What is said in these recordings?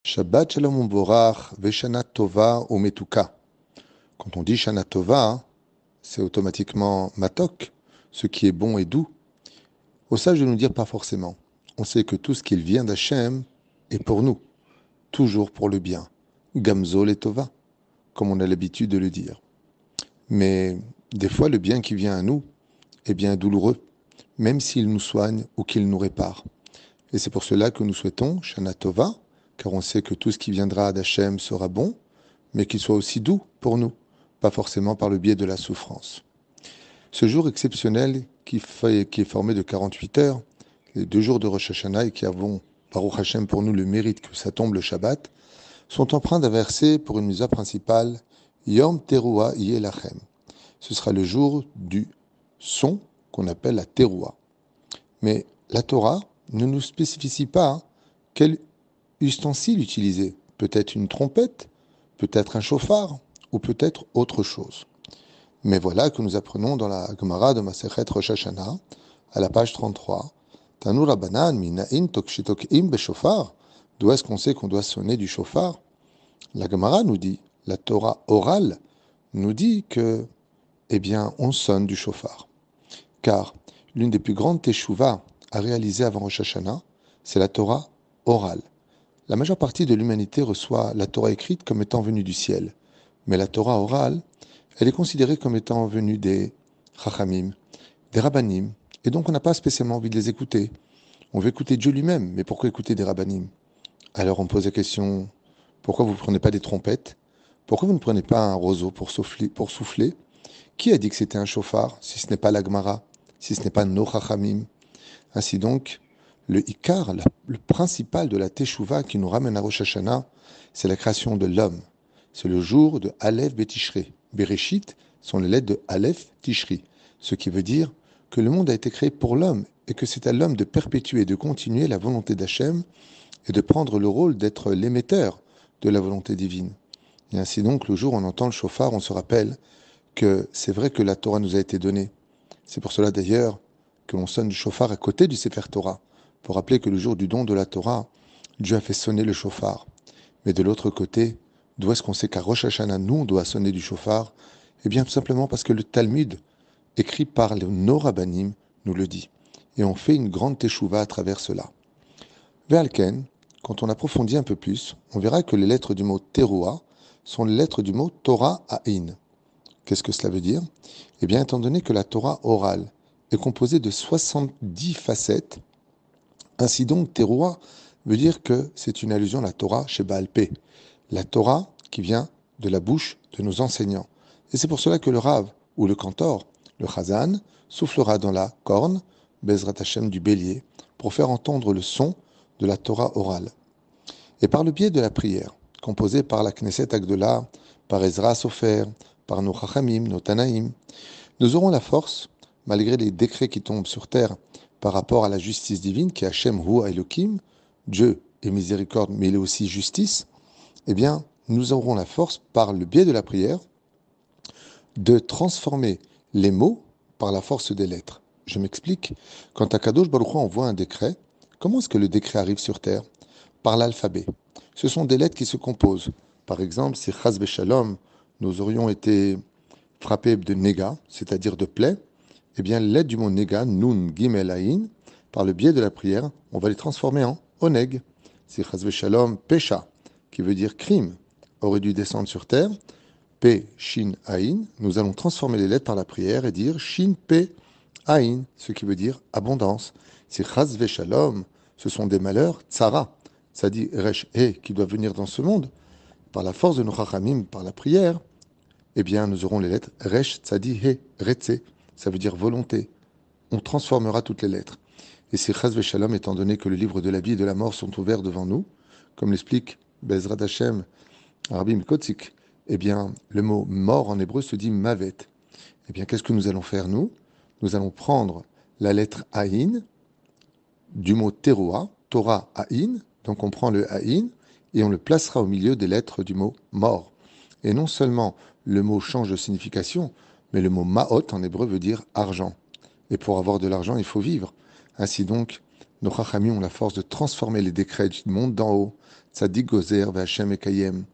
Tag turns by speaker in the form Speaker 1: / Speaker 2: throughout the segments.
Speaker 1: Shabbat Shalom Uborach, Veshana Tova ou Metuka. Quand on dit Shana Tova, c'est automatiquement Matok, ce qui est bon et doux. Au sage de nous dire pas forcément. On sait que tout ce qui vient d'Hachem est pour nous, toujours pour le bien. Gamzol et Tova, comme on a l'habitude de le dire. Mais des fois, le bien qui vient à nous est bien douloureux, même s'il nous soigne ou qu'il nous répare. Et c'est pour cela que nous souhaitons Shana Tova, car on sait que tout ce qui viendra d'Hachem sera bon, mais qu'il soit aussi doux pour nous, pas forcément par le biais de la souffrance. Ce jour exceptionnel qui est formé de 48 heures, les 2 jours de Rosh Hashanah et qui avons, Baruch Hashem, pour nous le mérite que ça tombe le Shabbat, sont empreints d'un verset pour une mitzvah principale, Yom Teruah Yelachem. Ce sera le jour du son qu'on appelle la Teruah. Mais la Torah ne nous spécifie pas quel ustensile utiliser. Peut-être une trompette, peut-être un chauffard, ou peut-être autre chose. Mais voilà que nous apprenons dans la Gemara de Masechet Rosh Hashanah, à la page 33, Tanu Rabbanan mina'in tokshitokim beshofar. D'où est-ce qu'on sait qu'on doit sonner du chauffard? La Gemara nous dit, la Torah orale nous dit que, eh bien, on sonne du chauffard. Car l'une des plus grandes teshuvah à réaliser avant Rosh Hashanah, c'est la Torah orale. La majeure partie de l'humanité reçoit la Torah écrite comme étant venue du ciel. Mais la Torah orale, elle est considérée comme étant venue des Chachamim, des Rabbanim, et donc on n'a pas spécialement envie de les écouter. On veut écouter Dieu lui-même, mais pourquoi écouter des Rabbanim? Alors on pose la question, pourquoi vous ne prenez pas des trompettes? Pourquoi vous ne prenez pas un roseau pour souffler? Qui a dit que c'était un chauffard, si ce n'est pas la Gemara, si ce n'est pas nos Chachamim? Ainsi donc, le Ikar, le principal de la Teshuvah qui nous ramène à Rosh Hashanah, c'est la création de l'homme. C'est le jour de Aleph Betishri. Bereshit sont les lettres de Aleph Tishri, ce qui veut dire que le monde a été créé pour l'homme et que c'est à l'homme de perpétuer et de continuer la volonté d'Hachem et de prendre le rôle d'être l'émetteur de la volonté divine. Et ainsi donc, le jour où on entend le chauffard, on se rappelle que c'est vrai que la Torah nous a été donnée. C'est pour cela d'ailleurs que l'on sonne du chauffard à côté du Sefer Torah, pour rappeler que le jour du don de la Torah, Dieu a fait sonner le chauffard. Mais de l'autre côté, d'où est-ce qu'on sait qu'à Rosh Hashanah, nous, on doit sonner du chauffard? Eh bien, tout simplement parce que le Talmud, écrit par nos rabbanim, nous le dit. Et on fait une grande teshuva à travers cela. Ve'alken, quand on approfondit un peu plus, on verra que les lettres du mot teruah sont les lettres du mot Torah Ain. Qu'est-ce que cela veut dire? Eh bien, étant donné que la Torah orale est composée de 70 facettes, ainsi donc, teruah veut dire que c'est une allusion à la Torah chez Baal Pé, la Torah qui vient de la bouche de nos enseignants. Et c'est pour cela que le Rav ou le Cantor, le Chazan, soufflera dans la corne, Bezrat Hashem du bélier, pour faire entendre le son de la Torah orale. Et par le biais de la prière, composée par la Knesset Agdola, par Ezra Sofer, par nos Chachamim, nos Tanaïm, nous aurons la force, malgré les décrets qui tombent sur terre par rapport à la justice divine, qui est Hashem Hu Elohim, Dieu est miséricorde, mais il est aussi justice, eh bien, nous aurons la force, par le biais de la prière, de transformer les mots par la force des lettres. Je m'explique. Quand Akadosh Baruch Hu envoie un décret, comment est-ce que le décret arrive sur terre? Par l'alphabet. Ce sont des lettres qui se composent. Par exemple, si Chaz Shalom, nous aurions été frappés de Nega, c'est-à-dire de plaie, eh bien, les lettres du mot Nega, Nun, Gimel, Aïn, par le biais de la prière, on va les transformer en Oneg. Si Chaz Shalom, Pesha, qui veut dire crime, aurait dû descendre sur terre, P, Shin, Aïn, nous allons transformer les lettres par la prière et dire Shin, P, Aïn, ce qui veut dire abondance. Si Chaz Shalom, ce sont des malheurs, Tzara, ça dit Resh, He, qui doit venir dans ce monde, par la force de nos Chachamim, par la prière, eh bien, nous aurons les lettres Resh, Tzadi, He, Retse, ça veut dire volonté. On transformera toutes les lettres. Et si Chaz Shalom, étant donné que le livre de la vie et de la mort sont ouverts devant nous, comme l'explique Bezrat Hashem, Rabbi Mikotzik, eh bien, le mot mort en hébreu se dit mavet. Eh bien, qu'est-ce que nous allons faire, nous? Nous allons prendre la lettre Aïn du mot teruah, Torah Aïn, donc on prend le Aïn et on le placera au milieu des lettres du mot mort. Et non seulement le mot change de signification, mais le mot ma'ot en hébreu veut dire argent. Et pour avoir de l'argent, il faut vivre. Ainsi donc, Nos Chachamim ont la force de transformer les décrets du monde d'en haut, Tzadik Gozer V'Hashem Ekayem.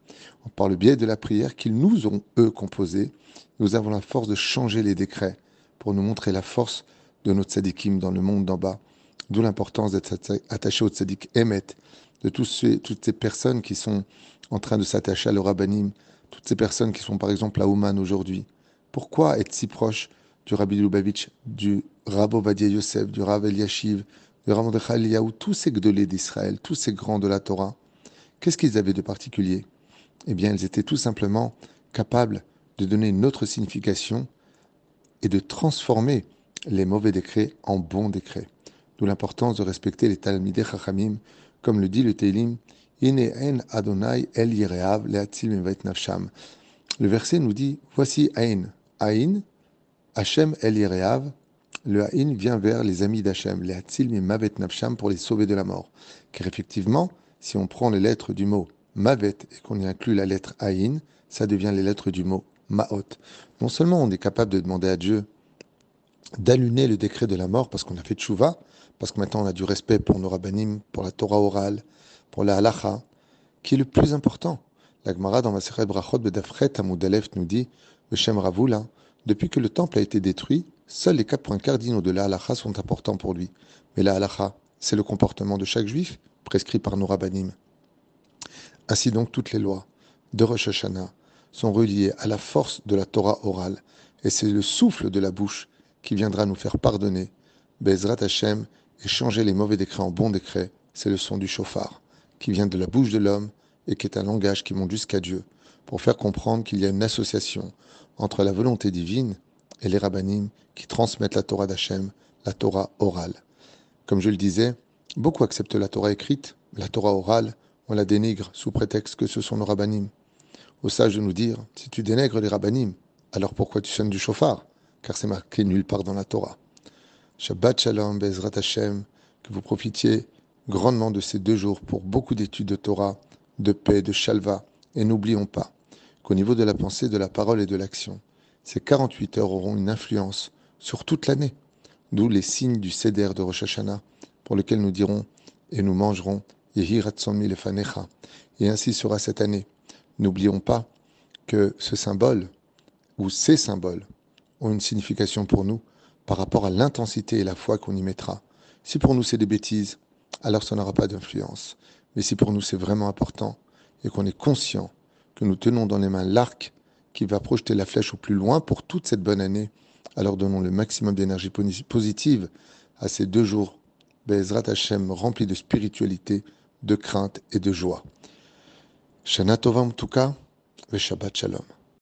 Speaker 1: Par le biais de la prière qu'ils nous ont, eux, composés, nous avons la force de changer les décrets pour nous montrer la force de nos tzadikim dans le monde d'en bas. D'où l'importance d'être attaché au tzadik Emet, de toutes ces personnes qui sont en train de s'attacher à le rabbanim, toutes ces personnes qui sont par exemple à Ouman aujourd'hui. Pourquoi être si proche du Rabbi Lubavitch, du Rav Ovadia Yosef, du Rav Eliashiv, du Rav Mordechai Eliyahu, tous ces gdolés d'Israël, tous ces grands de la Torah? Qu'est-ce qu'ils avaient de particulier? Eh bien, ils étaient tout simplement capables de donner une autre signification et de transformer les mauvais décrets en bons décrets. D'où l'importance de respecter les Talmidei Chachamim, comme le dit le Teilim, Ine en Adonai el Yereav le'atzil mevet nafsham. Le verset nous dit, voici Aïn. Aïn, Hachem el Yereav, le Aïn vient vers les amis d'Hachem, le'atzil mevet nafsham, pour les sauver de la mort. Car effectivement, si on prend les lettres du mot Mavet et qu'on y inclut la lettre Aïn, ça devient les lettres du mot Ma'ot. Non seulement on est capable de demander à Dieu d'annuler le décret de la mort parce qu'on a fait tchouva, parce que maintenant on a du respect pour nos rabbanim, pour la Torah orale, pour la halacha, qui est le plus important. La Gemara dans Masechet Brachot Bedafret Amud Aleph nous dit, Beshem Ravula, depuis que le temple a été détruit, seuls les 4 points cardinaux de la halacha sont importants pour lui. Mais la halacha, c'est le comportement de chaque juif, prescrit par nos rabbanim. Ainsi donc, toutes les lois de Rosh Hashanah sont reliées à la force de la Torah orale, et c'est le souffle de la bouche qui viendra nous faire pardonner, Bezrat Hashem, et changer les mauvais décrets en bons décrets. C'est le son du shofar, qui vient de la bouche de l'homme et qui est un langage qui monte jusqu'à Dieu, pour faire comprendre qu'il y a une association entre la volonté divine et les rabbanim qui transmettent la Torah d'Hachem, la Torah orale. Comme je le disais, beaucoup acceptent la Torah écrite, mais la Torah orale, on la dénigre sous prétexte que ce sont nos rabbanim. Au sage de nous dire, si tu dénègres les rabbanim, alors pourquoi tu sonnes du shofar? Car c'est marqué nulle part dans la Torah. Shabbat Shalom, Bezrat Hashem, que vous profitiez grandement de ces 2 jours pour beaucoup d'études de Torah, de paix, de shalva. Et n'oublions pas qu'au niveau de la pensée, de la parole et de l'action, ces 48 heures auront une influence sur toute l'année. D'où les signes du Seder de Rosh Hashanah, pour lequel nous dirons et nous mangerons Yehi Ratzomi Lefanecha. Et ainsi sera cette année. N'oublions pas que ce symbole, ou ces symboles, ont une signification pour nous par rapport à l'intensité et la foi qu'on y mettra. Si pour nous c'est des bêtises, alors ça n'aura pas d'influence. Mais si pour nous c'est vraiment important et qu'on est conscient que nous tenons dans les mains l'arc qui va projeter la flèche au plus loin pour toute cette bonne année, alors donnons le maximum d'énergie positive à ces 2 jours, Be'ezrat Hashem, remplis de spiritualité, de crainte et de joie. Shana Tova en tout cas, ve Shabbat Shalom.